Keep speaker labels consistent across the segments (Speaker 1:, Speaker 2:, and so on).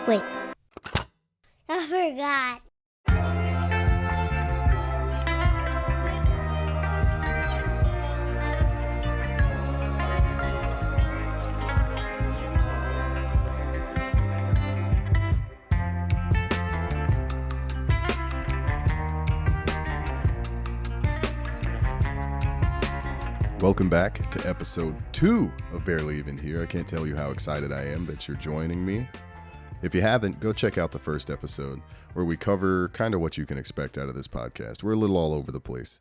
Speaker 1: Wait, I forgot.
Speaker 2: Welcome back to episode 2 of Barely Even Here. I can't tell you how excited I am that you're joining me. If you haven't, go check out the first episode where we cover kind of what you can expect out of this podcast. We're a little all over the place.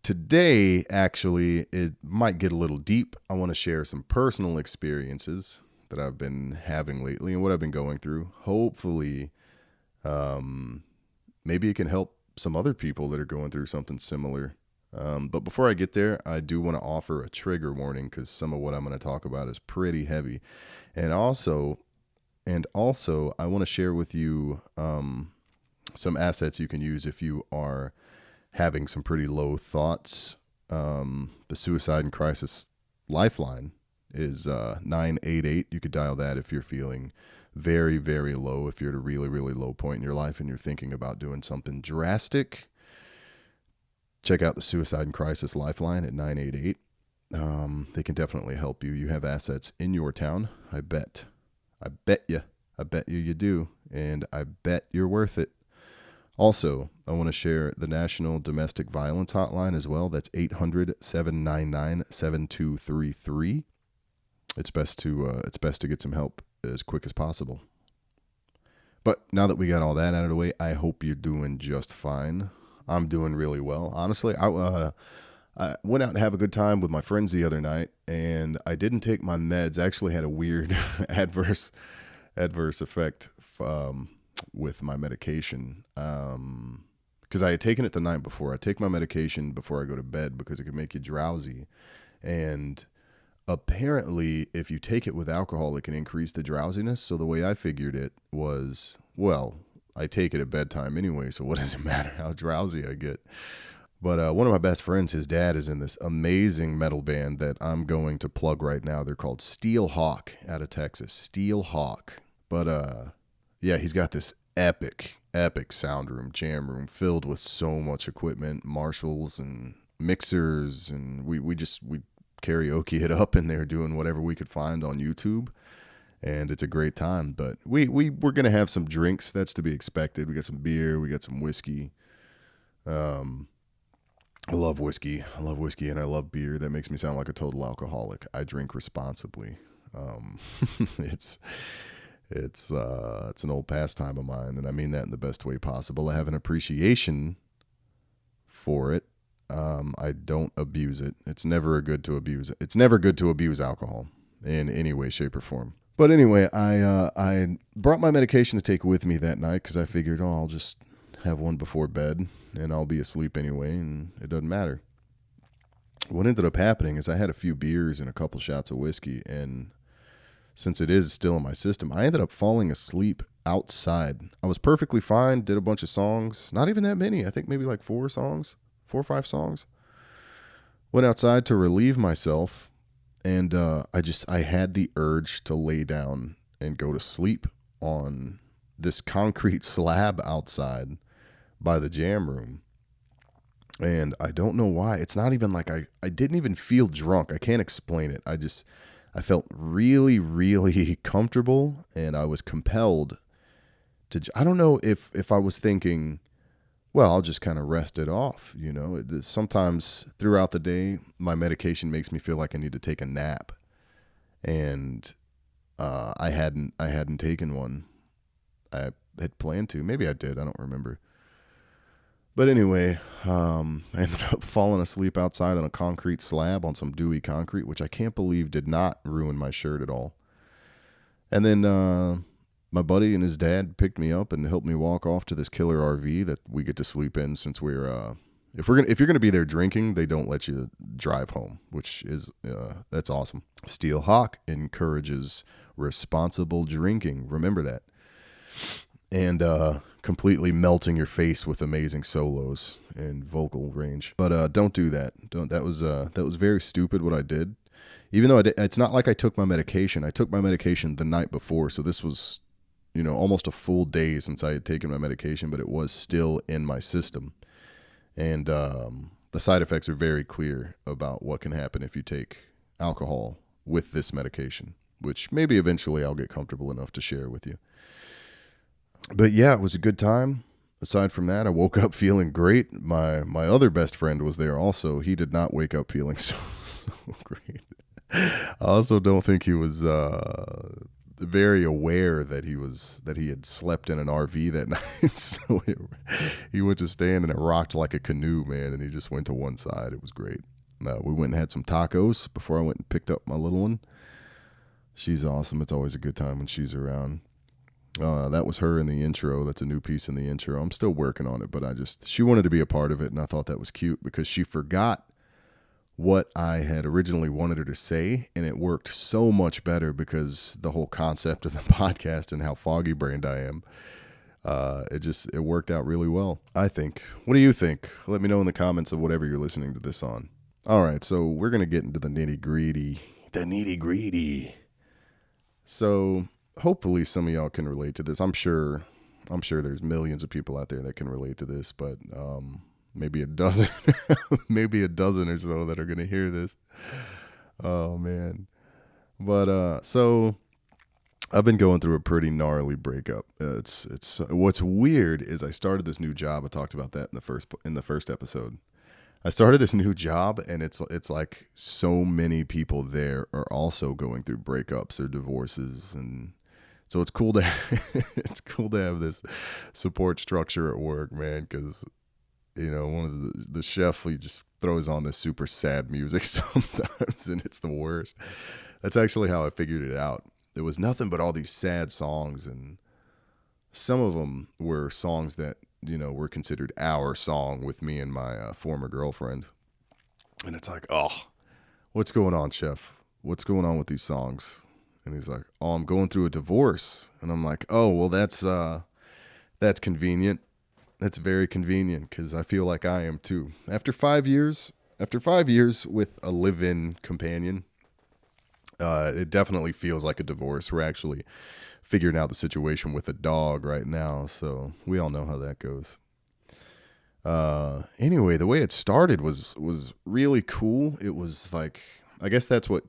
Speaker 2: Today, actually, it might get a little deep. I want to share some personal experiences that I've been having lately and what I've been going through. Hopefully, maybe it can help some other people that are going through something similar. But before I get there, I do want to offer a trigger warning because some of what I'm going to talk about is pretty heavy. And also, I want to share with you some assets you can use if you are having some pretty low thoughts. The Suicide and Crisis Lifeline is 988. You could dial that if you're feeling very, very low, if you're at a really, really low point in your life and you're thinking about doing something drastic. Check out the Suicide and Crisis Lifeline at 988. They can definitely help you. You have assets in your town. I bet you do. And I bet you're worth it. Also, I want to share the National Domestic Violence Hotline as well. That's 800-799-7233. It's best to get some help as quick as possible. But now that we got all that out of the way, I hope you're doing just fine. I'm doing really well. Honestly, I went out to have a good time with my friends the other night, and I didn't take my meds. I actually had a weird adverse effect with my medication because I had taken it the night before. I take my medication before I go to bed because it can make you drowsy, and apparently if you take it with alcohol, it can increase the drowsiness. So the way I figured it was, well, I take it at bedtime anyway, so what does it matter how drowsy I get? But one of my best friends, his dad is in this amazing metal band that I'm going to plug right now. They're called Steel Hawk out of Texas. Steel Hawk. But yeah, he's got this epic sound room, jam room filled with so much equipment, Marshalls and mixers, and we karaoke it up in there doing whatever we could find on YouTube. And it's a great time, but we're going to have some drinks. That's to be expected. We got some beer. We got some whiskey. I love whiskey, and I love beer. That makes me sound like a total alcoholic. I drink responsibly. It's an old pastime of mine, and I mean that in the best way possible. I have an appreciation for it. I don't abuse it. It's never good to abuse it. It's never good to abuse alcohol in any way, shape, or form. But anyway, I brought my medication to take with me that night because I figured, I'll just have one before bed and I'll be asleep anyway, and it doesn't matter. What ended up happening is I had a few beers and a couple shots of whiskey, and since it is still in my system, I ended up falling asleep outside. I was perfectly fine, did a bunch of songs, not even that many. I think maybe like 4 or 5 songs. Went outside to relieve myself. And I had the urge to lay down and go to sleep on this concrete slab outside by the jam room. And I don't know why. It's not even like I didn't even feel drunk. I can't explain it. I felt really, really comfortable, and I was compelled to, I don't know if I was thinking, well, I'll just kind of rest it off. You know, sometimes throughout the day, my medication makes me feel like I need to take a nap, and I hadn't taken one. I had planned to. Maybe I did. I don't remember. But anyway, I ended up falling asleep outside on a concrete slab on some dewy concrete, which I can't believe did not ruin my shirt at all. And then my buddy and his dad picked me up and helped me walk off to this killer RV that we get to sleep in since we're if you're gonna be there drinking, they don't let you drive home, which is that's awesome. Steel Hawk encourages responsible drinking. Remember that. And completely melting your face with amazing solos and vocal range. But don't do that. That was very stupid what I did. Even though it's not like I took my medication. I took my medication the night before, so this was almost a full day since I had taken my medication, but it was still in my system. And the side effects are very clear about what can happen if you take alcohol with this medication, which maybe eventually I'll get comfortable enough to share with you. But yeah, it was a good time. Aside from that, I woke up feeling great. My other best friend was there also. He did not wake up feeling so great. I also don't think he was very aware that he had slept in an RV that night. So he went to stand and it rocked like a canoe, man, and he just went to one side. It was great. We went and had some tacos before I went and picked up my little one. She's awesome. It's always a good time when she's around. That was her in the intro. That's a new piece in the intro. I'm still working on it, but she wanted to be a part of it, and I thought that was cute because she forgot what I had originally wanted her to say, and it worked so much better because the whole concept of the podcast and how foggy brained I am, it worked out really well, I think. What do you think? Let me know in the comments of whatever you're listening to this on. All right, so we're going to get into the nitty-gritty. The nitty-gritty. So hopefully some of y'all can relate to this. I'm sure there's millions of people out there that can relate to this, but maybe a dozen or so that are going to hear this. Oh man. But so I've been going through a pretty gnarly breakup. It's what's weird is I started this new job. I talked about that in the first episode. I started this new job, and it's like so many people there are also going through breakups or divorces, and so it's cool to have this support structure at work, man. Because one of the chef, he just throws on this super sad music sometimes, and it's the worst. That's actually how I figured it out. There was nothing but all these sad songs, and some of them were songs that were considered our song with me and my former girlfriend. And it's like, oh, what's going on, chef? What's going on with these songs? And he's like, oh, I'm going through a divorce. And I'm like, oh, well, that's convenient. That's very convenient because I feel like I am too. After 5 years with a live-in companion, it definitely feels like a divorce. We're actually figuring out the situation with a dog right now, so we all know how that goes. Anyway, the way it started was really cool. It was like, I guess that's what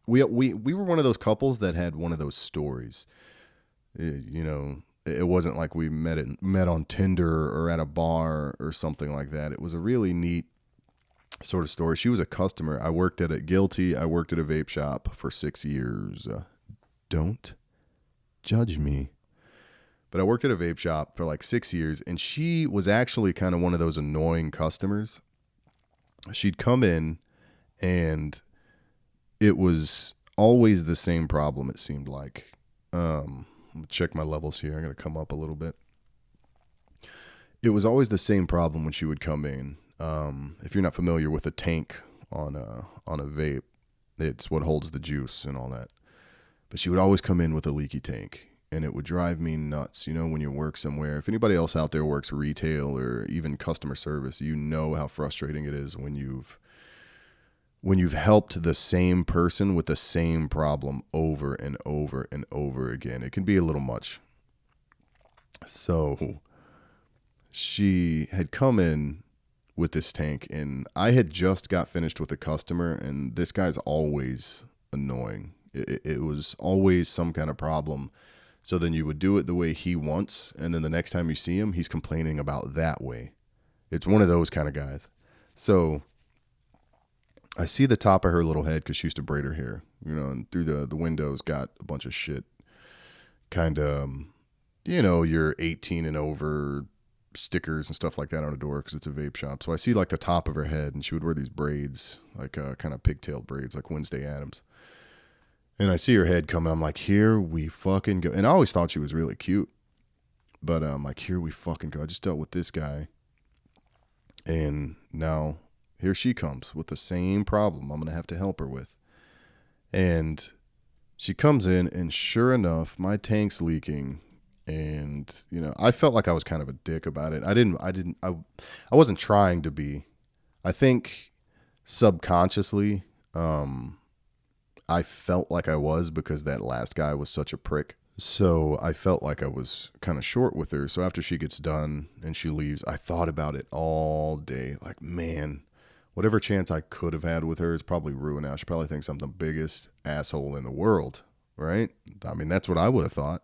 Speaker 2: we were one of those couples that had one of those stories. It wasn't like we met on Tinder or at a bar or something like that. It was a really neat sort of story. She was a customer. I worked at a vape shop for 6 years. Don't judge me. But I worked at a vape shop for like 6 years, and she was actually kind of one of those annoying customers. She'd come in, and it was always the same problem, it seemed like. Check my levels here. I'm going to come up a little bit. It was always the same problem when she would come in. If you're not familiar with a tank on a vape, it's what holds the juice and all that. But she would always come in with a leaky tank, and it would drive me nuts. When you work somewhere, if anybody else out there works retail or even customer service, you know how frustrating it is when you've helped the same person with the same problem over and over and over again. It can be a little much. So she had come in with this tank, and I had just got finished with a customer, and this guy's always annoying. It was always some kind of problem. So then you would do it the way he wants, and then the next time you see him, he's complaining about that way. It's one of those kind of guys. So I see the top of her little head because she used to braid her hair, and through the windows got a bunch of shit. Kind of, you're 18 and over stickers and stuff like that on the door because it's a vape shop. So I see like the top of her head, and she would wear these braids, like kind of pigtailed braids, like Wednesday Addams. And I see her head coming. I'm like, here we fucking go. And I always thought she was really cute. But I'm like, here we fucking go. I just dealt with this guy. And now here she comes with the same problem I'm going to have to help her with. And she comes in, and sure enough, my tank's leaking. And, I felt like I was kind of a dick about it. I wasn't trying to be. I think subconsciously, I felt like I was because that last guy was such a prick. So I felt like I was kind of short with her. So after she gets done and she leaves, I thought about it all day. Like, man, whatever chance I could have had with her is probably ruined now. She probably thinks I'm the biggest asshole in the world, right? I mean, that's what I would have thought.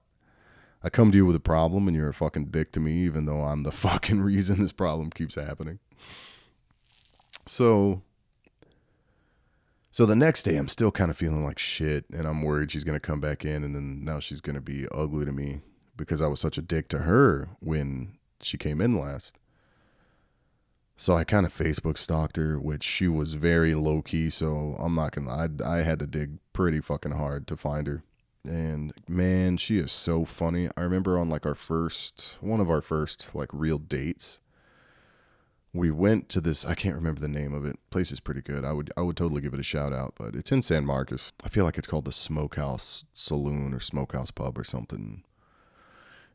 Speaker 2: I come to you with a problem and you're a fucking dick to me, even though I'm the fucking reason this problem keeps happening. So the next day I'm still kind of feeling like shit, and I'm worried she's going to come back in, and then now she's going to be ugly to me because I was such a dick to her when she came in last. So I kind of Facebook stalked her, which she was very low key, so I'm not going to, I had to dig pretty fucking hard to find her. And man, she is so funny. I remember on like one of our first like real dates, we went to this, I can't remember the name of it. Place is pretty good. I would totally give it a shout out, but it's in San Marcos. I feel like it's called the Smokehouse Saloon or Smokehouse Pub or something.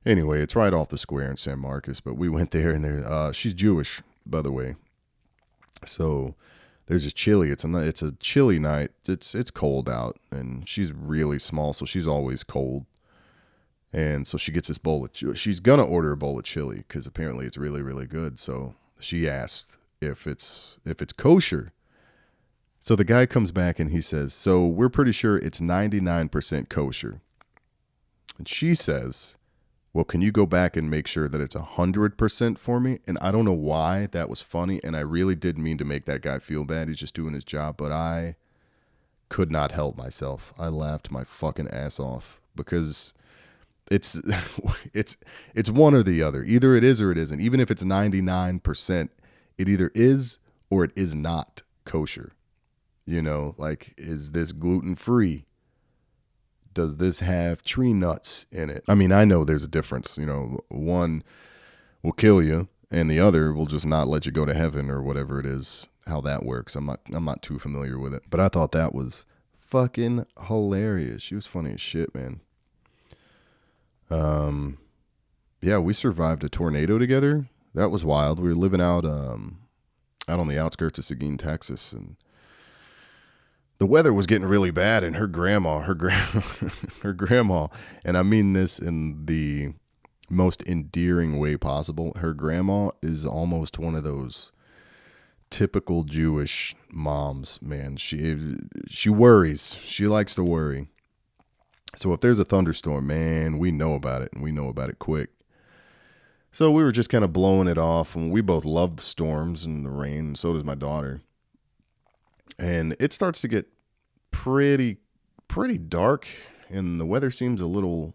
Speaker 2: Anyway, it's right off the square in San Marcos, but we went there, and she's Jewish, by the way. So there's a chili. It's a chilly night. It's cold out, and she's really small, so she's always cold. And so she gets this bowl of, she's gonna order a bowl of chili because apparently it's really, really good. So she asked if it's kosher. So the guy comes back and he says, so we're pretty sure it's 99% kosher. And she says, well, can you go back and make sure that it's 100% for me? And I don't know why that was funny. And I really did mean to make that guy feel bad. He's just doing his job. But I could not help myself. I laughed my fucking ass off because it's one or the other. Either it is or it isn't. Even if it's 99%, it either is or it is not kosher. You know, like, is this gluten-free? Does this have tree nuts in it? I mean, I know there's a difference. You know, one will kill you and the other will just not let you go to heaven or whatever it is, how that works. I'm not too familiar with it. But I thought that was fucking hilarious. She was funny as shit, man. Yeah, we survived a tornado together. That was wild. We were living out on the outskirts of Seguin, Texas, and the weather was getting really bad. And her grandma, her grandma, and I mean this in the most endearing way possible. Her grandma is almost one of those typical Jewish moms, man. She worries. She likes to worry. So if there's a thunderstorm, man, we know about it, and we know about it quick. So we were just kind of blowing it off, and we both love the storms and the rain, and so does my daughter. And it starts to get pretty dark, and the weather seems a little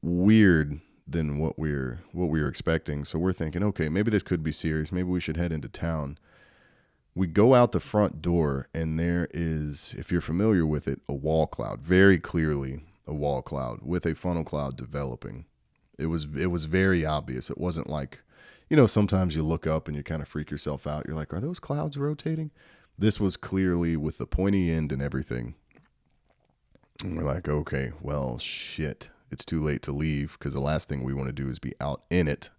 Speaker 2: weird than what we were expecting. So we're thinking, okay, maybe this could be serious. Maybe we should head into town. We go out the front door, and there is, if you're familiar with it, a wall cloud. Very clearly a wall cloud with a funnel cloud developing. It was very obvious. It wasn't like, you know, sometimes you look up and you kind of freak yourself out. You're like, are those clouds rotating? This was clearly with the pointy end and everything. And we're like, okay, well, shit. It's too late to leave because the last thing we want to do is be out in it.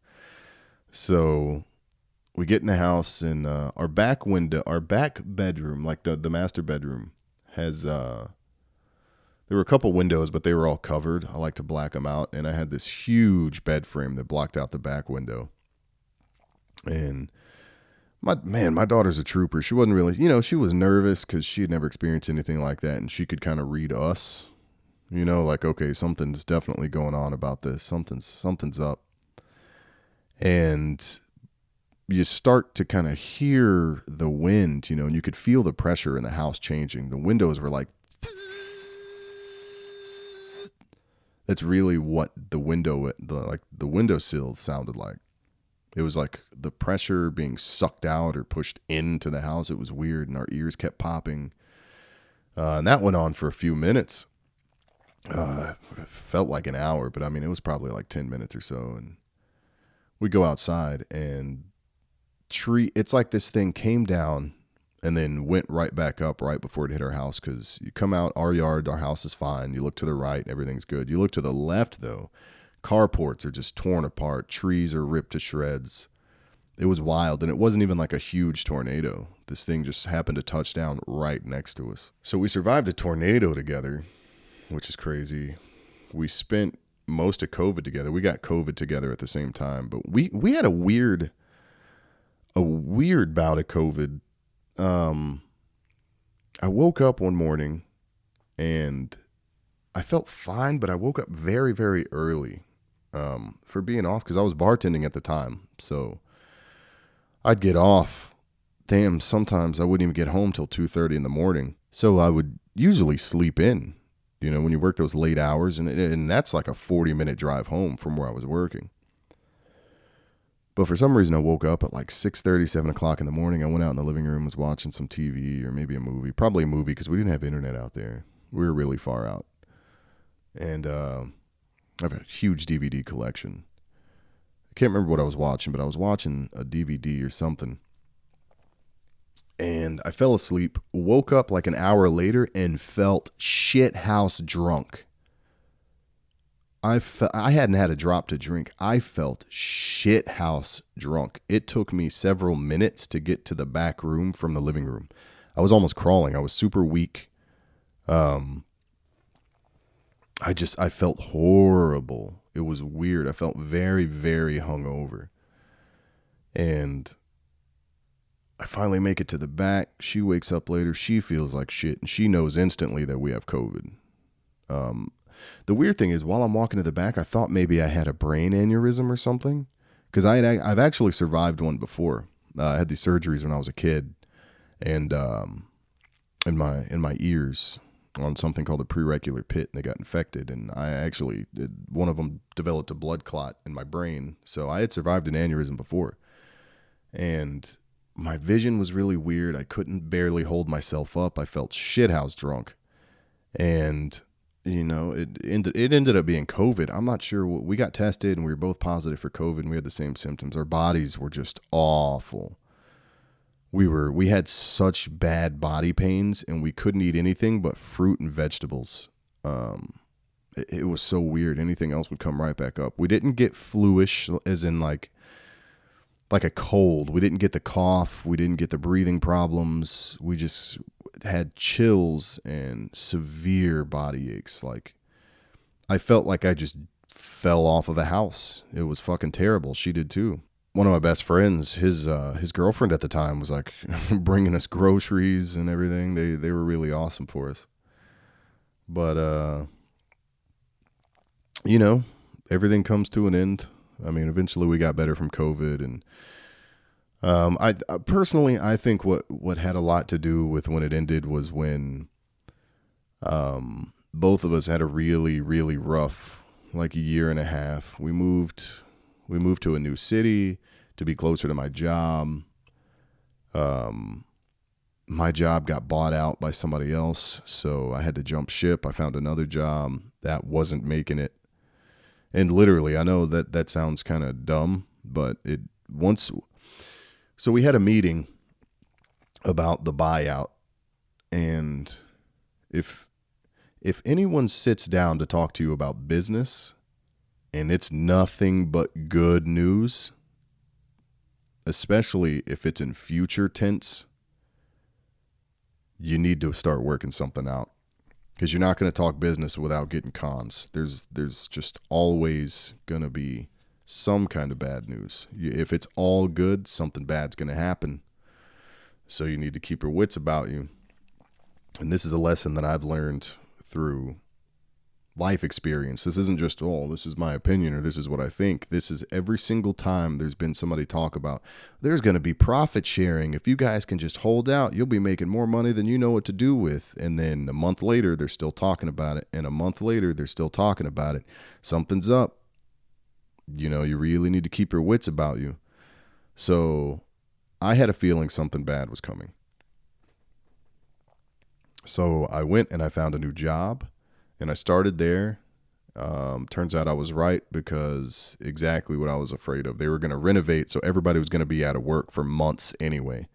Speaker 2: So we get in the house, and our back bedroom, like the master bedroom, has there were a couple windows, but they were all covered. I like to black them out, and I had this huge bed frame that blocked out the back window. And my daughter's a trooper. She wasn't really, you know, she was nervous because she had never experienced anything like that, and she could kind of read us, you know, like, okay, something's definitely going on about this. Something's up. And you start to kind of hear the wind, you know, and you could feel the pressure in the house changing. The windows were like, that's really what the windowsill sounded like. It was like the pressure being sucked out or pushed into the house. It was weird, and our ears kept popping. And that went on for a few minutes. It felt like an hour, but I mean, it was probably like 10 minutes or so. And we go outside, and it's like this thing came down and then went right back up right before it hit our house, because you come out our yard, our house is fine. You look to the right, everything's good. You look to the left, though, carports are just torn apart. Trees are ripped to shreds. It was wild, and it wasn't even like a huge tornado. This thing just happened to touch down right next to us. So we survived a tornado together, which is crazy. we spent most of COVID together. We got COVID together at the same time, but we had a weird bout of COVID. I woke up one morning and I felt fine, but I woke up very, very early for being off because I was bartending at the time. So I'd get off. Damn, sometimes I wouldn't even get home till 2:30 in the morning. So I would usually sleep in, when you work those late hours. And that's like a 40-minute drive home from where I was working. But for some reason, I woke up at like 6:30, 7 o'clock in the morning. I went out in the living room, was watching some TV or maybe a movie. Probably a movie because we didn't have internet out there. We were really far out. And I have a huge DVD collection. I can't remember what I was watching, but I was watching a DVD or something. And I fell asleep, woke up like an hour later, and felt shithouse drunk. I hadn't had a drop to drink. I felt shithouse drunk. It took me several minutes to get to the back room from the living room. I was almost crawling. I was super weak. I felt horrible. It was weird. I felt very, very hungover. And I finally make it to the back. She wakes up later. She feels like shit, and she knows instantly that we have COVID. The weird thing is, while I'm walking to the back, I thought maybe I had a brain aneurysm or something, because I've actually survived one before. I had these surgeries when I was a kid, and in my ears on something called a preauricular pit, and they got infected, and one of them developed a blood clot in my brain. So I had survived an aneurysm before, and my vision was really weird. I couldn't barely hold myself up. I felt shithouse drunk. And, it ended up being COVID. I'm not sure. We got tested and we were both positive for COVID and we had the same symptoms. Our bodies were just awful. We had such bad body pains and we couldn't eat anything but fruit and vegetables. It was so weird. Anything else would come right back up. We didn't get fluish, as in like a cold. We didn't get the cough. We didn't get the breathing problems. We just had chills and severe body aches. Like, I felt like I just fell off of a house. It was fucking terrible. She did too. One of my best friends, his girlfriend at the time was like bringing us groceries and everything. They were really awesome for us. But, everything comes to an end. I mean, eventually we got better from COVID, and I personally, I think what had a lot to do with when it ended was when both of us had a really, really rough, like, a year and a half. We moved to a new city to be closer to my job. My job got bought out by somebody else, so I had to jump ship. I found another job that wasn't making it. And literally, I know that sounds kind of dumb, but so we had a meeting about the buyout, and if anyone sits down to talk to you about business and it's nothing but good news, especially if it's in future tense, you need to start working something out. Because you're not going to talk business without getting cons. There's just always going to be some kind of bad news. If it's all good, something bad's going to happen. So you need to keep your wits about you. And this is a lesson that I've learned through life experience. This isn't just, this is my opinion or this is what I think. This is every single time there's been somebody talk about, there's going to be profit sharing. If you guys can just hold out, you'll be making more money than you know what to do with. And then a month later, they're still talking about it. And a month later, they're still talking about it. Something's up. You really need to keep your wits about you. So I had a feeling something bad was coming. So I went and I found a new job. And I started there. Turns out I was right, because exactly what I was afraid of. They were going to renovate, so everybody was going to be out of work for months anyway.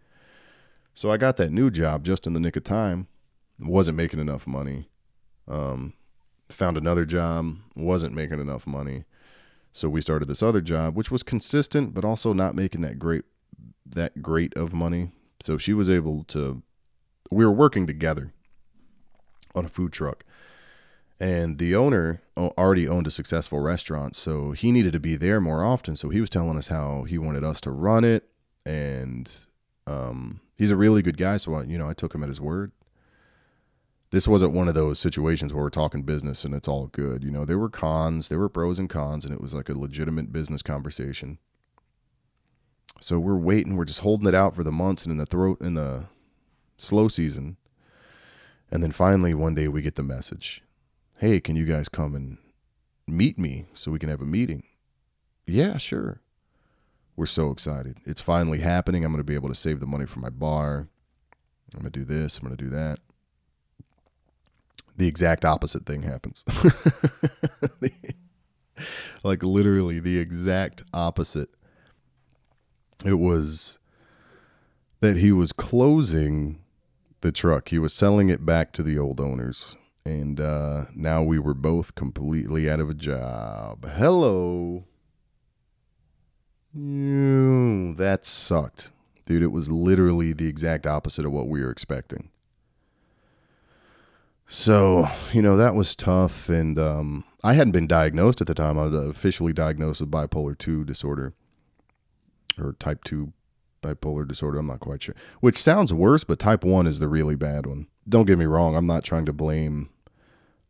Speaker 2: So I got that new job just in the nick of time. Wasn't making enough money. Found another job. Wasn't making enough money. So we started this other job, which was consistent, but also not making that great of money. So she was able to. We were working together on a food truck. And the owner already owned a successful restaurant, so he needed to be there more often. So he was telling us how he wanted us to run it, and he's a really good guy. So I took him at his word. This wasn't one of those situations where we're talking business and it's all good. There were cons, there were pros and cons, and it was like a legitimate business conversation. So we're waiting, we're just holding it out for the months and in the slow season. And then finally one day we get the message. Hey, can you guys come and meet me so we can have a meeting? Yeah, sure. We're so excited. It's finally happening. I'm going to be able to save the money for my bar. I'm going to do this. I'm going to do that. The exact opposite thing happens. Like literally the exact opposite. It was that he was closing the truck. He was selling it back to the old owners. And now we were both completely out of a job. Hello. That sucked. Dude, it was literally the exact opposite of what we were expecting. So, that was tough. And I hadn't been diagnosed at the time. I was officially diagnosed with bipolar 2 disorder. Or type 2 bipolar disorder. I'm not quite sure. Which sounds worse, but type 1 is the really bad one. Don't get me wrong. I'm not trying to blame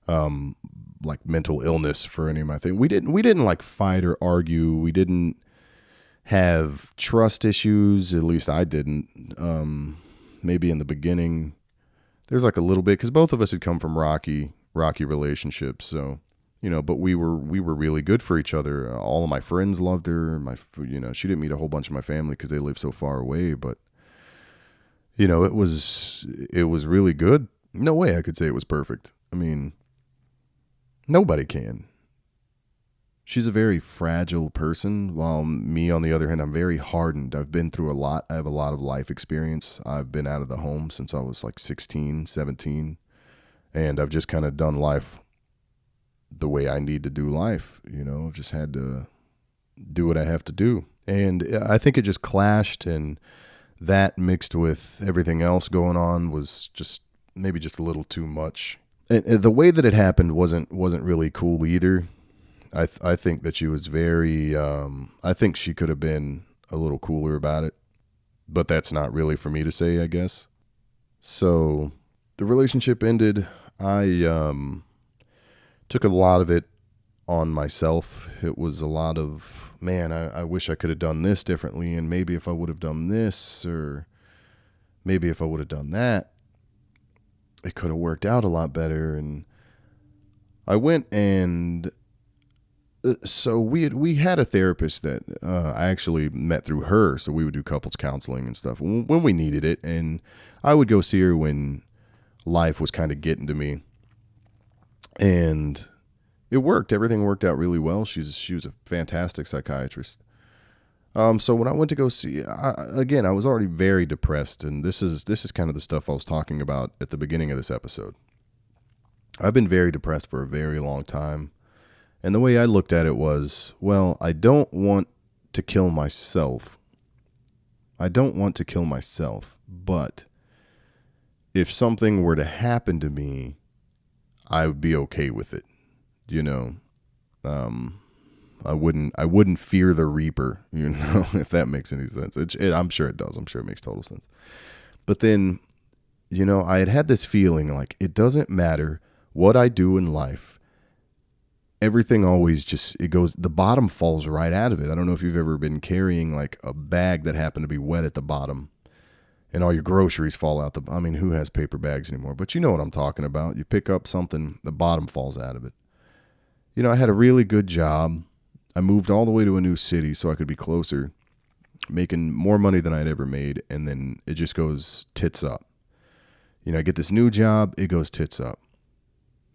Speaker 2: like mental illness for any of my things. We didn't like fight or argue. We didn't have trust issues. At least I didn't. Maybe in the beginning there's like a little bit, because both of us had come from rocky relationships. So, but we were really good for each other. All of my friends loved her. She didn't meet a whole bunch of my family because they lived so far away. But, it was really good. No way I could say it was perfect. I mean, nobody can. She's a very fragile person, while me, on the other hand, I'm very hardened. I've been through a lot. I have a lot of life experience. I've been out of the home since I was like 16, 17, and I've just kind of done life the way I need to do life. I've just had to do what I have to do. And I think it just clashed, and that mixed with everything else going on was just maybe just a little too much. And the way that it happened wasn't really cool either. I think that she was very, I think she could have been a little cooler about it, but that's not really for me to say, I guess. So the relationship ended. I took a lot of it on myself. It was a lot of, man, I wish I could have done this differently, and maybe if I would have done this, or maybe if I would have done that, it could have worked out a lot better. And I went and so we had a therapist that I actually met through her. So we would do couples counseling and stuff when we needed it. And I would go see her when life was kind of getting to me. And it worked. Everything worked out really well. She was a fantastic psychiatrist. So when I went to go see, again, I was already very depressed. And this is kind of the stuff I was talking about at the beginning of this episode. I've been very depressed for a very long time. And the way I looked at it was, well, I don't want to kill myself. But if something were to happen to me, I would be okay with it. I wouldn't fear the reaper, if that makes any sense. I'm sure it does. I'm sure it makes total sense. But then, I had this feeling like it doesn't matter what I do in life. Everything always the bottom falls right out of it. I don't know if you've ever been carrying like a bag that happened to be wet at the bottom and all your groceries fall out. Who has paper bags anymore? But you know what I'm talking about. You pick up something, the bottom falls out of it. I had a really good job. I moved all the way to a new city so I could be closer, making more money than I'd ever made. And then it just goes tits up. I get this new job, it goes tits up.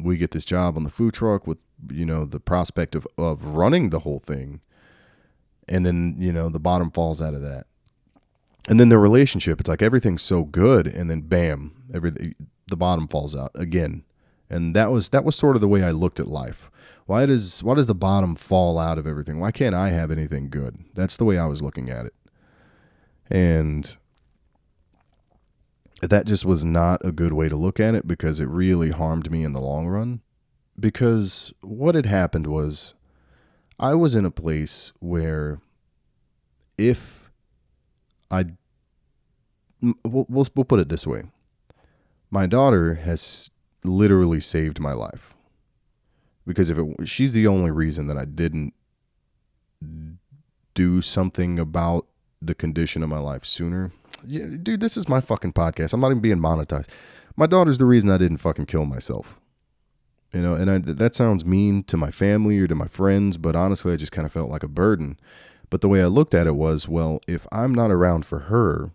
Speaker 2: We get this job on the food truck with, the prospect of running the whole thing. And then, the bottom falls out of that. And then the relationship, it's like everything's so good. And then bam, the bottom falls out again. And that was sort of the way I looked at life. Why does the bottom fall out of everything? Why can't I have anything good? That's the way I was looking at it. And that just was not a good way to look at it, because it really harmed me in the long run. because what had happened was I was in a place where if I, we'll put it this way. My daughter has literally saved my life. Because she's the only reason that I didn't do something about the condition of my life sooner. Yeah, dude, this is my fucking podcast. I'm not even being monetized. My daughter's the reason I didn't fucking kill myself. And that sounds mean to my family or to my friends, but honestly, I just kind of felt like a burden. But the way I looked at it was, well, if I'm not around for her,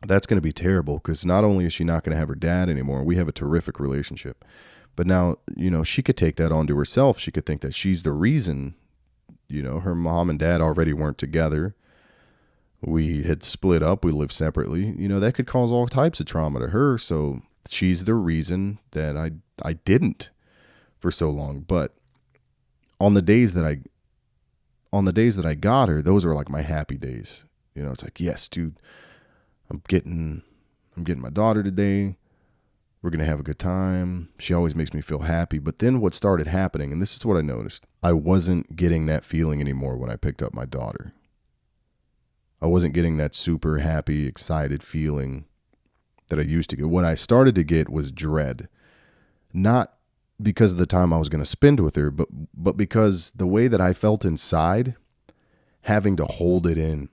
Speaker 2: that's going to be terrible, because not only is she not going to have her dad anymore, we have a terrific relationship. But now, she could take that onto herself. She could think that she's the reason, her mom and dad already weren't together. We had split up. We lived separately. That could cause all types of trauma to her. So she's the reason that I didn't for so long. But on the days that I got her, those were like my happy days. It's like, yes, dude, I'm getting my daughter today. We're going to have a good time. She always makes me feel happy. But then what started happening, and this is what I noticed, I wasn't getting that feeling anymore when I picked up my daughter. I wasn't getting that super happy, excited feeling that I used to get. What I started to get was dread. Not because of the time I was going to spend with her, but because the way that I felt inside, having to hold it in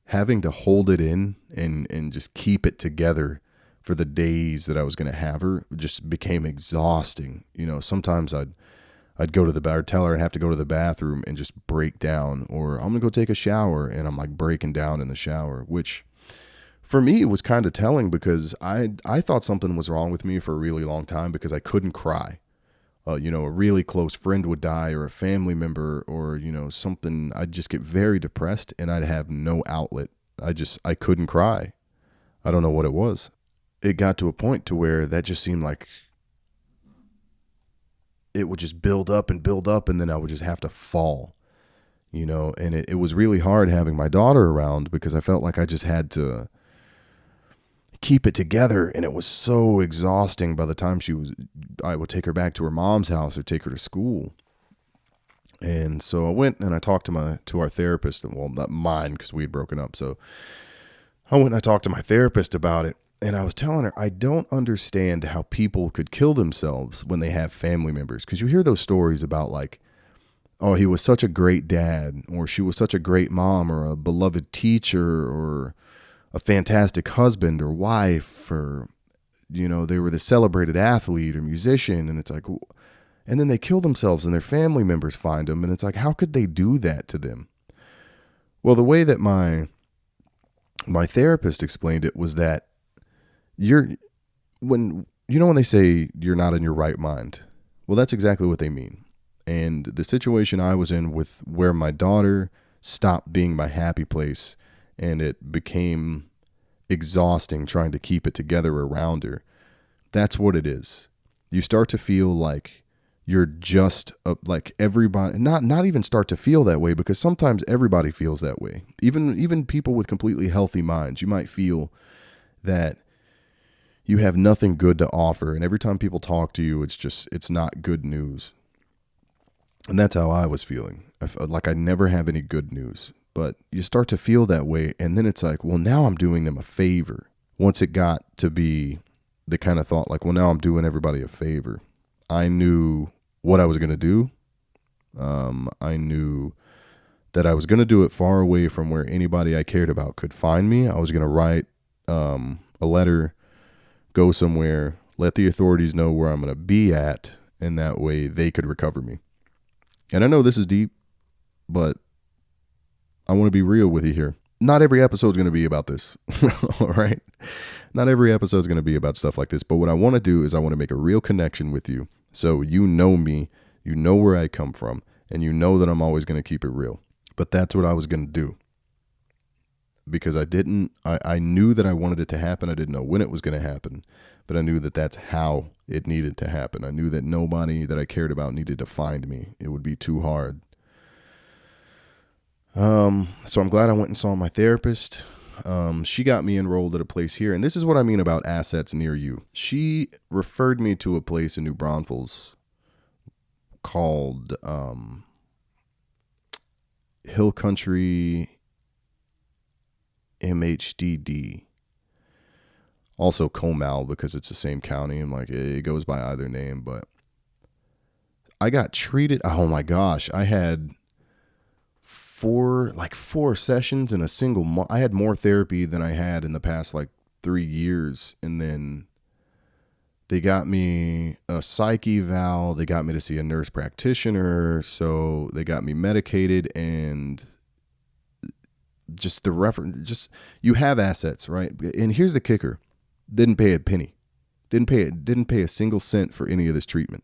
Speaker 2: and just keep it together for the days that I was going to have her just became exhausting. Sometimes I'd go to the bar, tell her I'd have to go to the bathroom and just break down, or I'm going to go take a shower, and I'm like breaking down in the shower, which for me it was kind of telling, because I thought something was wrong with me for a really long time because I couldn't cry. A really close friend would die, or a family member, or, something. I'd just get very depressed and I'd have no outlet. I couldn't cry. I don't know what it was. It got to a point to where that just seemed like it would just build up, and then I would just have to fall, and it was really hard having my daughter around, because I felt like I just had to keep it together, and it was so exhausting by the time I would take her back to her mom's house or take her to school. And so I went and I talked to our therapist, and well, not mine, because we had broken up. So I went and I talked to my therapist about it. And I was telling her, I don't understand how people could kill themselves when they have family members. Because you hear those stories about like, oh, he was such a great dad, or she was such a great mom, or a beloved teacher, or a fantastic husband or wife, or, they were the celebrated athlete or musician. And it's like, and then they kill themselves and their family members find them. And it's like, how could they do that to them? Well, the way that my therapist explained it was that when they say you're not in your right mind, well, that's exactly what they mean. And the situation I was in with where my daughter stopped being my happy place, and it became exhausting trying to keep it together around her. That's what it is. You start to feel like you're just like everybody, not even start to feel that way, because sometimes everybody feels that way. Even people with completely healthy minds, you might feel that you have nothing good to offer. And every time people talk to you, it's not good news. And that's how I was feeling. I felt like I never have any good news. But you start to feel that way. And then it's like, well, now I'm doing them a favor. Once it got to be the kind of thought like, well, now I'm doing everybody a favor. I knew what I was going to do. I knew that I was going to do it far away from where anybody I cared about could find me. I was going to write a letter, go somewhere, let the authorities know where I'm going to be at, and that way they could recover me. And I know this is deep, but I want to be real with you here. Not every episode is going to be about this, all right? Not every episode is going to be about stuff like this, but what I want to do is I want to make a real connection with you, so you know me, you know where I come from, and you know that I'm always going to keep it real. But that's what I was going to do. Because I knew that I wanted it to happen. I didn't know when it was going to happen, but I knew that that's how it needed to happen. I knew that nobody that I cared about needed to find me. It would be too hard. So I'm glad I went and saw my therapist. She got me enrolled at a place here, and this is what I mean about assets near you. She referred me to a place in New Braunfels called Hill Country MHDD. Also Comal, because it's the same county, and like it goes by either name. But I got treated. Oh my gosh, I had four sessions in a single month. I had more therapy than I had in the past like 3 years, and then they got me a psych eval. They got me to see a nurse practitioner, so they got me medicated, and just the reference. Just, you have assets, right? And here's the kicker: didn't pay a penny, didn't pay a single cent for any of this treatment.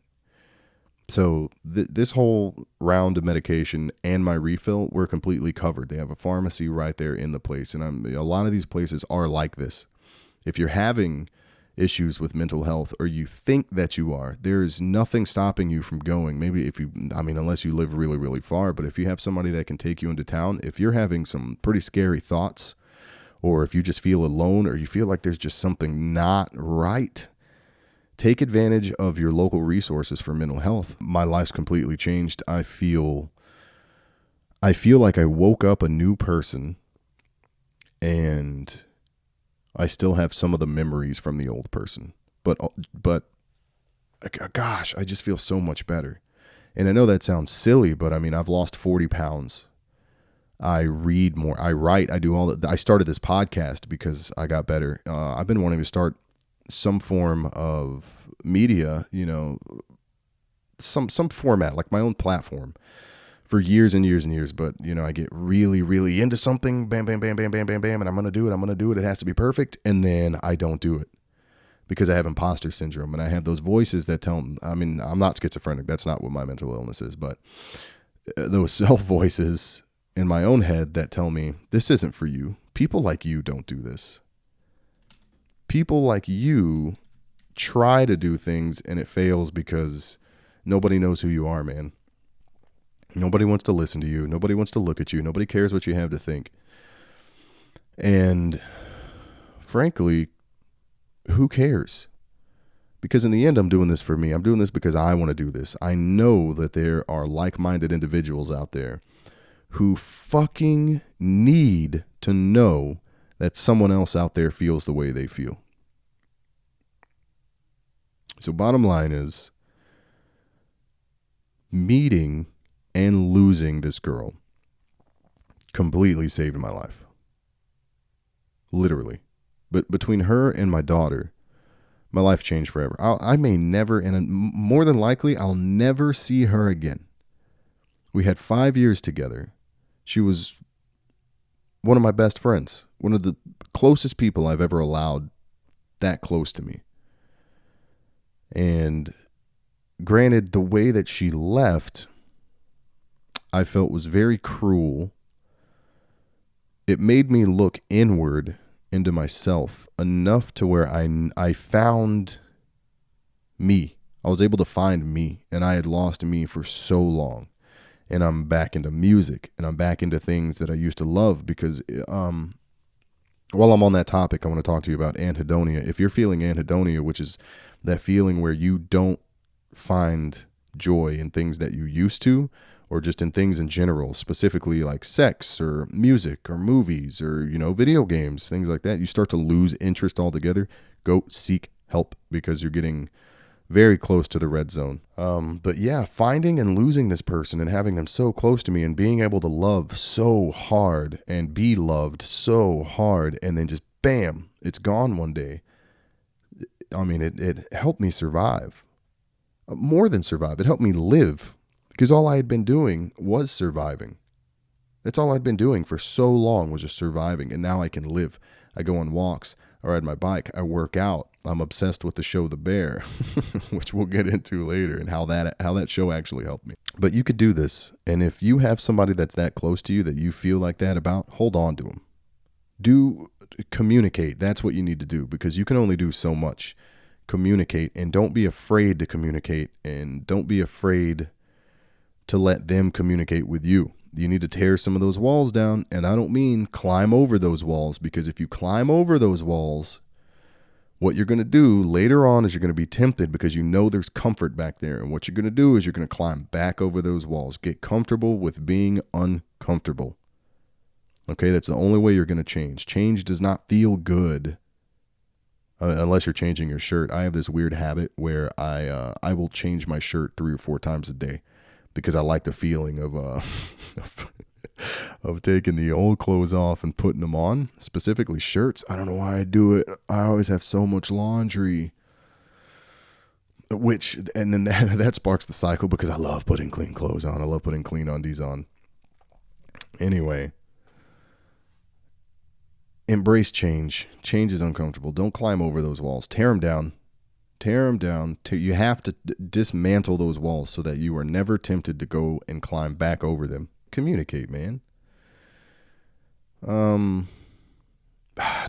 Speaker 2: So this whole round of medication and my refill were completely covered. They have a pharmacy right there in the place, and a lot of these places are like this. If you're having issues with mental health, or you think that you are, there's nothing stopping you from going. Maybe unless you live really, really far, but if you have somebody that can take you into town, if you're having some pretty scary thoughts, or if you just feel alone, or you feel like there's just something not right, take advantage of your local resources for mental health. My life's completely changed. I feel like I woke up a new person, and I still have some of the memories from the old person. But gosh, I just feel so much better. And I know that sounds silly, but I mean, I've lost 40 pounds. I read more. I write. I do all that. I started this podcast because I got better. I've been wanting to start some form of media, some format, like my own platform, for years and years and years. But, I get really, really into something, bam, bam, bam, bam, bam, bam, bam, and I'm going to do it. It has to be perfect. And then I don't do it because I have imposter syndrome, and I have those voices that tell me, I'm not schizophrenic. That's not what my mental illness is, but those self voices in my own head that tell me, this isn't for you. People like you don't do this. People like you try to do things and it fails because nobody knows who you are, man. Nobody wants to listen to you. Nobody wants to look at you. Nobody cares what you have to think. And frankly, who cares? Because in the end, I'm doing this for me. I'm doing this because I want to do this. I know that there are like-minded individuals out there who fucking need to know that someone else out there feels the way they feel. So bottom line is, meeting and losing this girl completely saved my life. Literally. But between her and my daughter, my life changed forever. I may never, and more than likely, I'll never see her again. We had 5 years together. She was one of my best friends, one of the closest people I've ever allowed that close to me. And granted, the way that she left, I felt was very cruel. It made me look inward into myself enough to where I found me. I was able to find me, and I had lost me for so long. And I'm back into music, and I'm back into things that I used to love because while I'm on that topic, I want to talk to you about anhedonia. If you're feeling anhedonia, which is that feeling where you don't find joy in things that you used to, or just in things in general, specifically like sex or music or movies or, video games, things like that, you start to lose interest altogether, go seek help because you're getting very close to the red zone. But yeah, finding and losing this person and having them so close to me and being able to love so hard and be loved so hard and then just bam, it's gone one day. It helped me survive. More than survive. It helped me live because all I had been doing was surviving. That's all I'd been doing for so long, was just surviving. And now I can live. I go on walks. I ride my bike. I work out. I'm obsessed with the show The Bear, which we'll get into later, and how that show actually helped me. But you could do this. And if you have somebody that's that close to you that you feel like that about, hold on to them. Communicate. That's what you need to do, because you can only do so much. Communicate, and don't be afraid to communicate, and don't be afraid to let them communicate with you. You need to tear some of those walls down, and I don't mean climb over those walls, because if you climb over those walls, What you're going to do later on is you're going to be tempted because you know there's comfort back there. And what you're going to do is you're going to climb back over those walls. Get comfortable with being uncomfortable. Okay, that's the only way you're going to change. Change does not feel good unless you're changing your shirt. I have this weird habit where I will change my shirt 3 or 4 times a day because I like the feeling of of taking the old clothes off and putting them on, specifically shirts. I don't know why I do it. I always have so much laundry, and then that sparks the cycle because I love putting clean clothes on. I love putting clean undies on. Anyway, embrace change. Change is uncomfortable. Don't climb over those walls. Tear them down. Tear them down. You have to dismantle those walls so that you are never tempted to go and climb back over them. Communicate, man.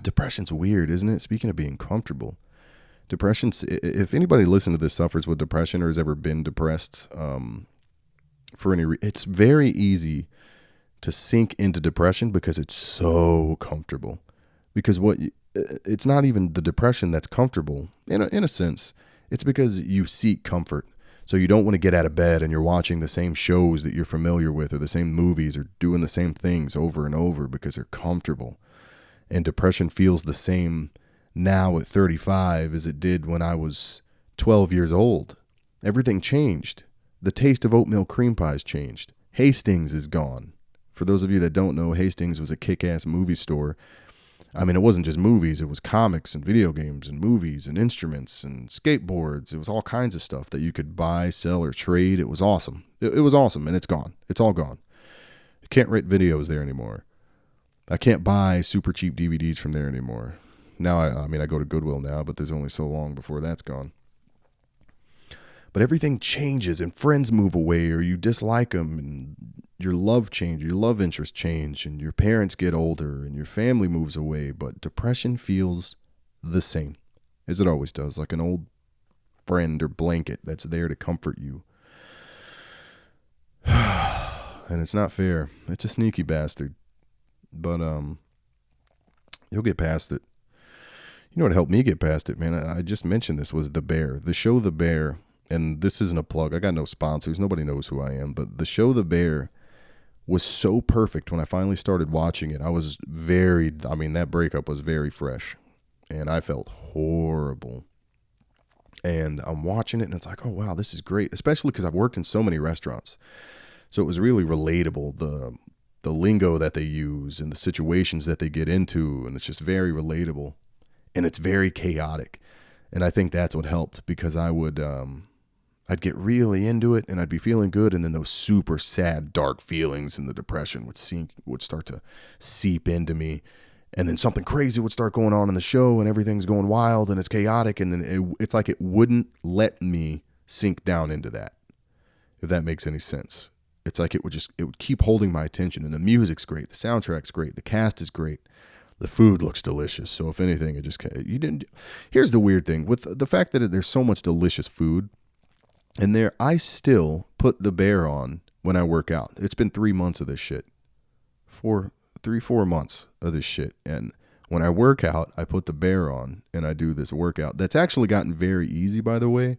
Speaker 2: Depression's weird, isn't it? Speaking of being comfortable, if anybody listening to this suffers with depression or has ever been depressed, for any it's very easy to sink into depression because it's so comfortable. Because it's not even the depression that's comfortable in a sense. It's because you seek comfort. So you don't want to get out of bed and you're watching the same shows that you're familiar with or the same movies or doing the same things over and over because they're comfortable. And depression feels the same now at 35 as it did when I was 12 years old. Everything changed. The taste of oatmeal cream pies changed. Hastings is gone. For those of you that don't know, Hastings was a kick-ass movie store. I mean, it wasn't just movies. It was comics and video games and movies and instruments and skateboards. It was all kinds of stuff that you could buy, sell, or trade. It was awesome. It was awesome, and it's gone. It's all gone. You can't rent videos there anymore. I can't buy super cheap DVDs from there anymore. Now, I go to Goodwill now, but there's only so long before that's gone. But everything changes, and friends move away, or you dislike them, and your love change, your love interests change, and your parents get older, and your family moves away. But depression feels the same, as it always does, like an old friend or blanket that's there to comfort you. And it's not fair. It's a sneaky bastard. But you'll get past it. You know what helped me get past it, man? I just mentioned this was The Bear. The show The Bear. And this isn't a plug. I got no sponsors. Nobody knows who I am. But the show The Bear was so perfect when I finally started watching it. That breakup was very fresh. And I felt horrible. And I'm watching it and it's like, oh, wow, this is great. Especially because I've worked in so many restaurants. So it was really relatable. The lingo that they use and the situations that they get into. And it's just very relatable. And it's very chaotic. And I think that's what helped because I'd get really into it and I'd be feeling good. And then those super sad, dark feelings and the depression would start to seep into me. And then something crazy would start going on in the show and everything's going wild and it's chaotic. And then it's like it wouldn't let me sink down into that, if that makes any sense. It's like it would keep holding my attention. And the music's great. The soundtrack's great. The cast is great. The food looks delicious. So if anything, here's the weird thing with the fact that there's so much delicious food. And I still put The Bear on when I work out. It's been 3 months of this shit. 4 months of this shit. And when I work out, I put The Bear on and I do this workout. That's actually gotten very easy, by the way.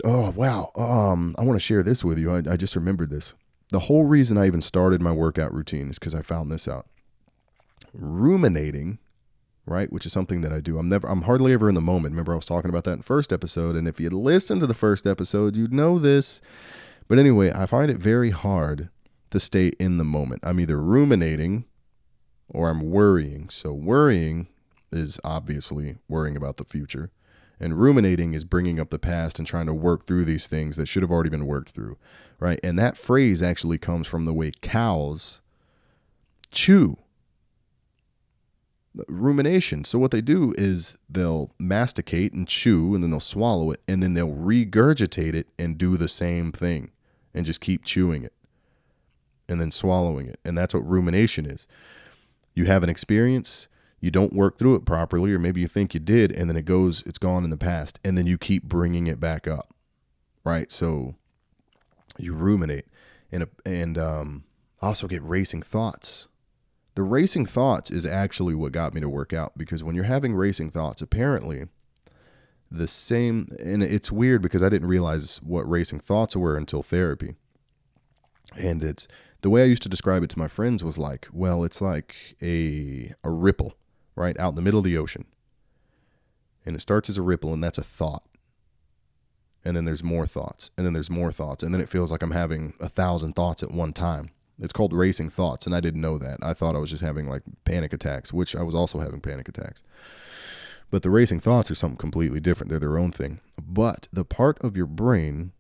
Speaker 2: Oh, wow. I want to share this with you. I just remembered this. The whole reason I even started my workout routine is because I found this out. Ruminating, right, which is something that I do. I'm hardly ever in the moment. Remember I was talking about that in the first episode, and if you listened to the first episode, you'd know this. But anyway, I find it very hard to stay in the moment. I'm either ruminating or I'm worrying. So worrying is obviously worrying about the future, and ruminating is bringing up the past and trying to work through these things that should have already been worked through, right? And that phrase actually comes from the way cows chew. Rumination. So what they do is they'll masticate and chew and then they'll swallow it and then they'll regurgitate it and do the same thing and just keep chewing it and then swallowing it. And that's what rumination is. You have an experience, you don't work through it properly, or maybe you think you did, and then it's gone in the past, and then you keep bringing it back up, right? So you ruminate and also get racing thoughts. The racing thoughts is actually what got me to work out, because when you're having racing thoughts, apparently the same, and it's weird because I didn't realize what racing thoughts were until therapy. And it's the way I used to describe it to my friends was like, well, it's like a ripple, right, out in the middle of the ocean. And it starts as a ripple, and that's a thought. And then there's more thoughts, and then there's more thoughts, and then it feels like I'm having 1,000 thoughts at one time. It's called racing thoughts, and I didn't know that. I thought I was just having like panic attacks, which I was also having panic attacks. But the racing thoughts are something completely different. They're their own thing. But the part of your brain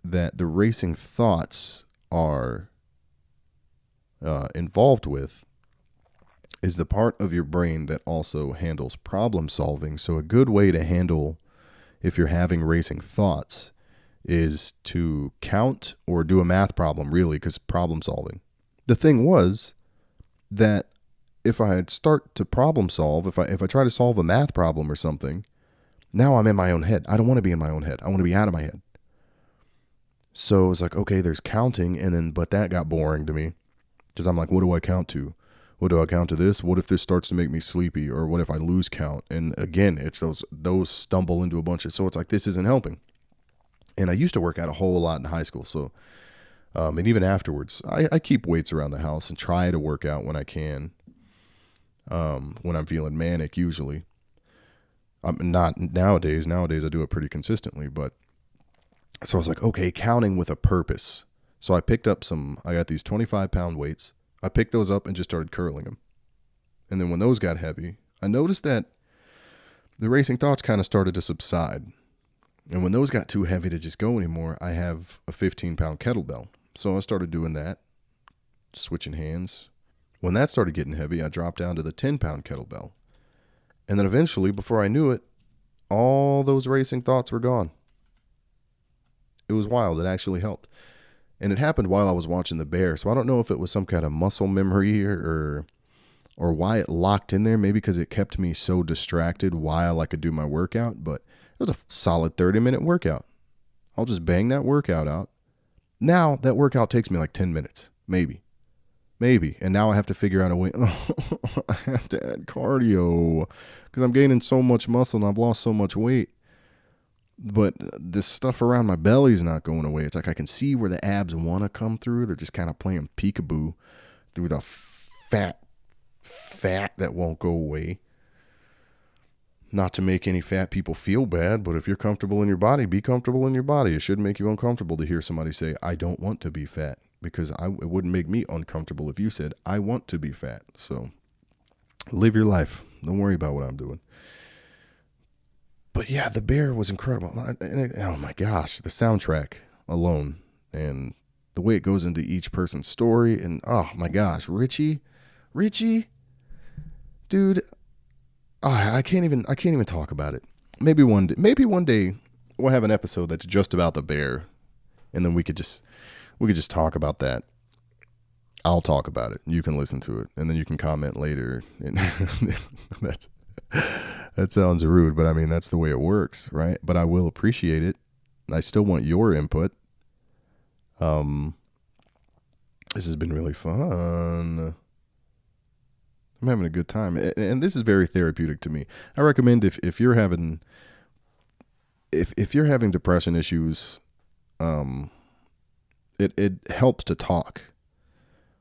Speaker 2: that the racing thoughts are involved with is the part of your brain that also handles problem solving. So a good way to handle if you're having racing thoughts is to count or do a math problem, really, because problem solving. The thing was that if I start to problem solve, if I try to solve a math problem or something, now I'm in my own head. I don't want to be in my own head. I want to be out of my head. So it's like, okay, there's counting, but that got boring to me, because I'm like, what do I count to? What do I count to this? What if this starts to make me sleepy? Or what if I lose count? And again, it's those stumble into a bunch of, so it's like, this isn't helping. And I used to work out a whole lot in high school. So, and even afterwards, I keep weights around the house and try to work out when I can. When I'm feeling manic, usually. I'm not nowadays. Nowadays, I do it pretty consistently. But so I was like, okay, counting with a purpose. So I picked up I got these 25-pound weights. I picked those up and just started curling them. And then when those got heavy, I noticed that the racing thoughts kind of started to subside. And when those got too heavy to just go anymore, I have a 15-pound kettlebell. So I started doing that, switching hands. When that started getting heavy, I dropped down to the 10-pound kettlebell. And then eventually, before I knew it, all those racing thoughts were gone. It was wild. It actually helped. And it happened while I was watching the bear. So I don't know if it was some kind of muscle memory or why it locked in there. Maybe because it kept me so distracted while I could do my workout. But it was a solid 30-minute workout. I'll just bang that workout out. Now that workout takes me like 10 minutes. Maybe. And now I have to figure out a way. I have to add cardio because I'm gaining so much muscle and I've lost so much weight. But this stuff around my belly is not going away. It's like I can see where the abs want to come through. They're just kind of playing peekaboo through the fat that won't go away. Not to make any fat people feel bad, but if you're comfortable in your body, be comfortable in your body. It shouldn't make you uncomfortable to hear somebody say, I don't want to be fat, because it wouldn't make me uncomfortable if you said, I want to be fat. So live your life. Don't worry about what I'm doing. But yeah, the bear was incredible. Oh my gosh, the soundtrack alone and the way it goes into each person's story. And oh my gosh, Richie, dude, I can't even talk about it. Maybe one day we'll have an episode that's just about the bear, and then we could just talk about that. I'll talk about it. You can listen to it, and then you can comment later. And that sounds rude, but I mean, that's the way it works, right? But I will appreciate it. I still want your input. This has been really fun. I'm having a good time. And this is very therapeutic to me. I recommend if you're having depression issues, it helps to talk,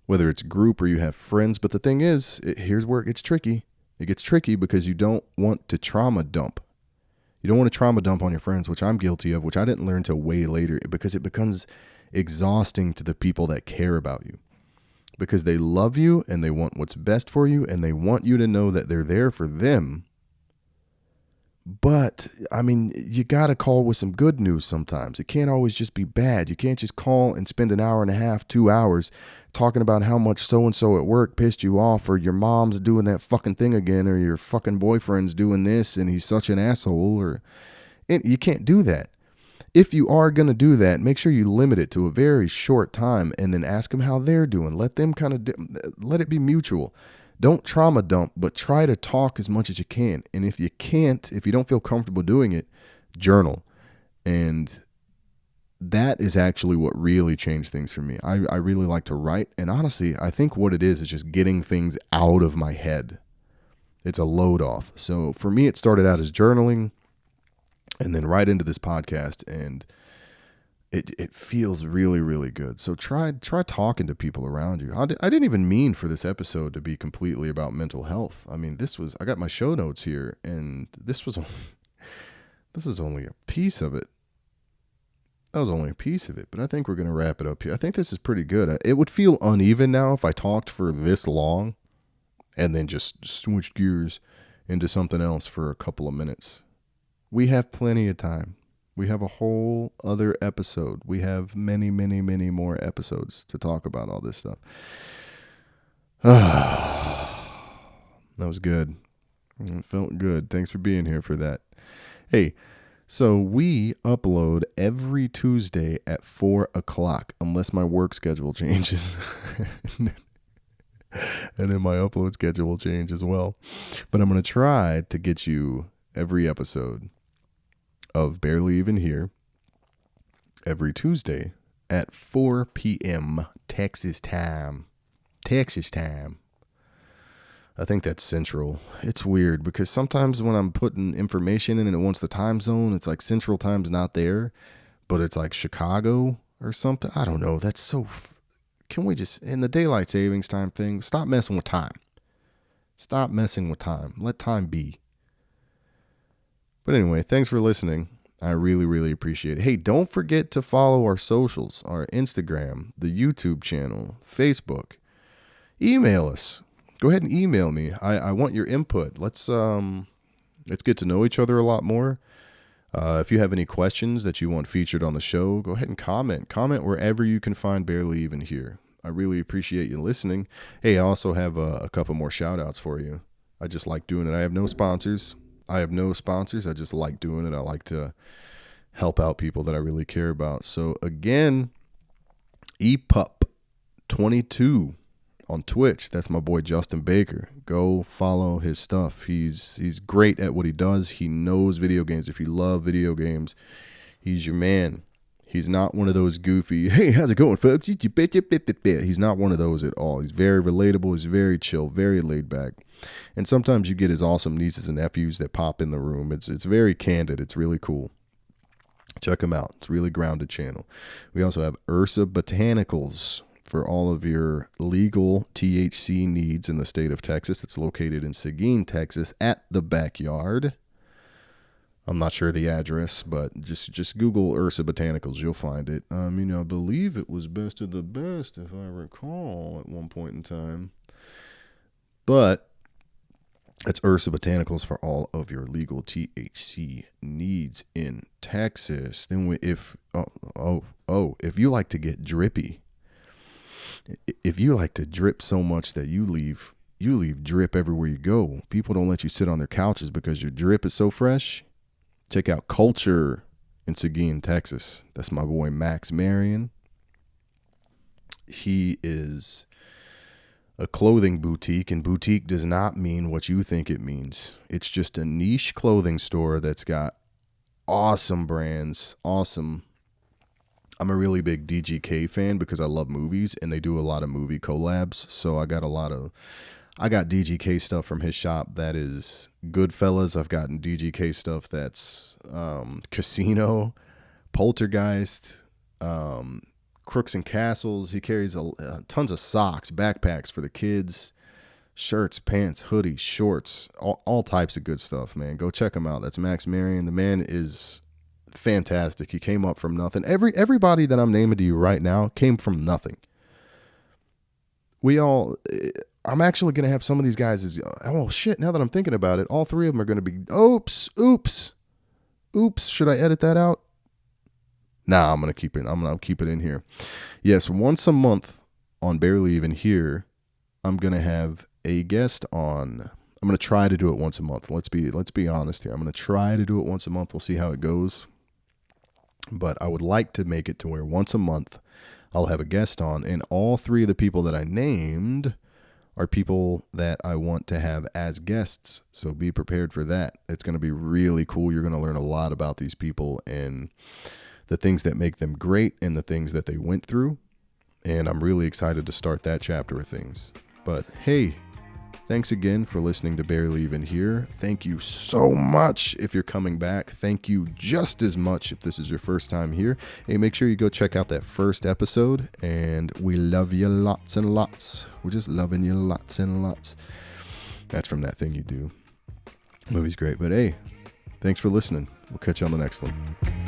Speaker 2: whether it's group or you have friends. But the thing is, here's where it gets tricky. It gets tricky because you don't want to trauma dump. You don't want to trauma dump on your friends, which I'm guilty of, which I didn't learn till way later, because it becomes exhausting to the people that care about you, because they love you and they want what's best for you and they want you to know that they're there for them. But, I mean, you got to call with some good news sometimes. It can't always just be bad. You can't just call and spend an hour and a half, 2 hours talking about how much so-and-so at work pissed you off, or your mom's doing that fucking thing again, or your fucking boyfriend's doing this and he's such an asshole. You can't do that. If you are going to do that, make sure you limit it to a very short time and then ask them how they're doing. Let them let it be mutual. Don't trauma dump, but try to talk as much as you can. And if you don't feel comfortable doing it, journal. And that is actually what really changed things for me. I really like to write, and honestly, I think what it is just getting things out of my head. It's a load off. So for me, it started out as journaling, and then right into this podcast, and it feels really, really good. So try talking to people around you. I didn't even mean for this episode to be completely about mental health. I mean, I got my show notes here, and this is only a piece of it. That was only a piece of it, but I think we're going to wrap it up here. I think this is pretty good. It would feel uneven now if I talked for this long and then just switched gears into something else for a couple of minutes. We have plenty of time. We have a whole other episode. We have many, many, many more episodes to talk about all this stuff. That was good. It felt good. Thanks for being here for that. Hey, so we upload every Tuesday at 4 o'clock, unless my work schedule changes. And then my upload schedule will change as well. But I'm going to try to get you every episode of Barely Even Here every Tuesday at 4 p.m. Texas time. Texas time. I think that's Central. It's weird because sometimes when I'm putting information in and it wants the time zone, it's like Central time's not there, but it's like Chicago or something. I don't know. That's so... Can we just, in the daylight savings time thing, stop messing with time. Stop messing with time. Let time be. But anyway, thanks for listening. I really, really appreciate it. Hey, don't forget to follow our socials, our Instagram, the YouTube channel, Facebook. Email us. Go ahead and email me. I want your input. Let's get to know each other a lot more. If you have any questions that you want featured on the show, go ahead and comment. Comment wherever you can find Barely Even Here. I really appreciate you listening. Hey, I also have a couple more shout outs for you. I just like doing it. I have no sponsors. I just like doing it. I like to help out people that I really care about. So again, EPUP22 on Twitch. That's my boy Justin Baker. Go follow his stuff. He's great at what he does. He knows video games. If you love video games, he's your man. He's not one of those goofy, hey, how's it going, folks? He's not one of those at all. He's very relatable. He's very chill, very laid back. And sometimes you get his awesome nieces and nephews that pop in the room. It's very candid. It's really cool. Check him out. It's a really grounded channel. We also have Ursa Botanicals for all of your legal THC needs in the state of Texas. It's located in Seguin, Texas, at the Backyard. I'm not sure the address, but just Google Ursa Botanicals. You'll find it. I believe it was Best of the Best, if I recall, at one point in time. But it's Ursa Botanicals for all of your legal THC needs in Texas. Then if you like to get drippy, if you like to drip so much that you leave drip everywhere you go, people don't let you sit on their couches because your drip is so fresh. Check out Culture in Seguin, Texas. That's my boy Max Marion. He is a clothing boutique, and boutique does not mean what you think it means. It's just a niche clothing store that's got awesome brands. Awesome. I'm a really big DGK fan because I love movies, and they do a lot of movie collabs. So I got DGK stuff from his shop that is Goodfellas. I've gotten DGK stuff that's Casino, Poltergeist, Crooks and Castles. He carries tons of socks, backpacks for the kids, shirts, pants, hoodies, shorts, all types of good stuff, man. Go check him out. That's Max Marion. The man is fantastic. He came up from nothing. Everybody that I'm naming to you right now came from nothing. I'm actually going to have some of these guys oh shit, now that I'm thinking about it, all three of them are going to be, oops, should I edit that out? Nah, I'm going to keep it in here. Yes, once a month on Barely Even Here, I'm going to have a guest on. I'm going to try to do it once a month. Let's be honest here. I'm going to try to do it once a month. We'll see how it goes. But I would like to make it to where once a month I'll have a guest on, and all three of the people that I named are people that I want to have as guests. So be prepared for that. It's going to be really cool. You're going to learn a lot about these people, and the things that make them great and the things that they went through. And I'm really excited to start that chapter of things. But hey, thanks again for listening to Barely Even Here. Thank you so much if you're coming back. Thank you just as much if this is your first time here. Hey, make sure you go check out that first episode. And we love you lots and lots. We're just loving you lots and lots. That's from That Thing You Do. Movie's great. But hey, thanks for listening. We'll catch you on the next one.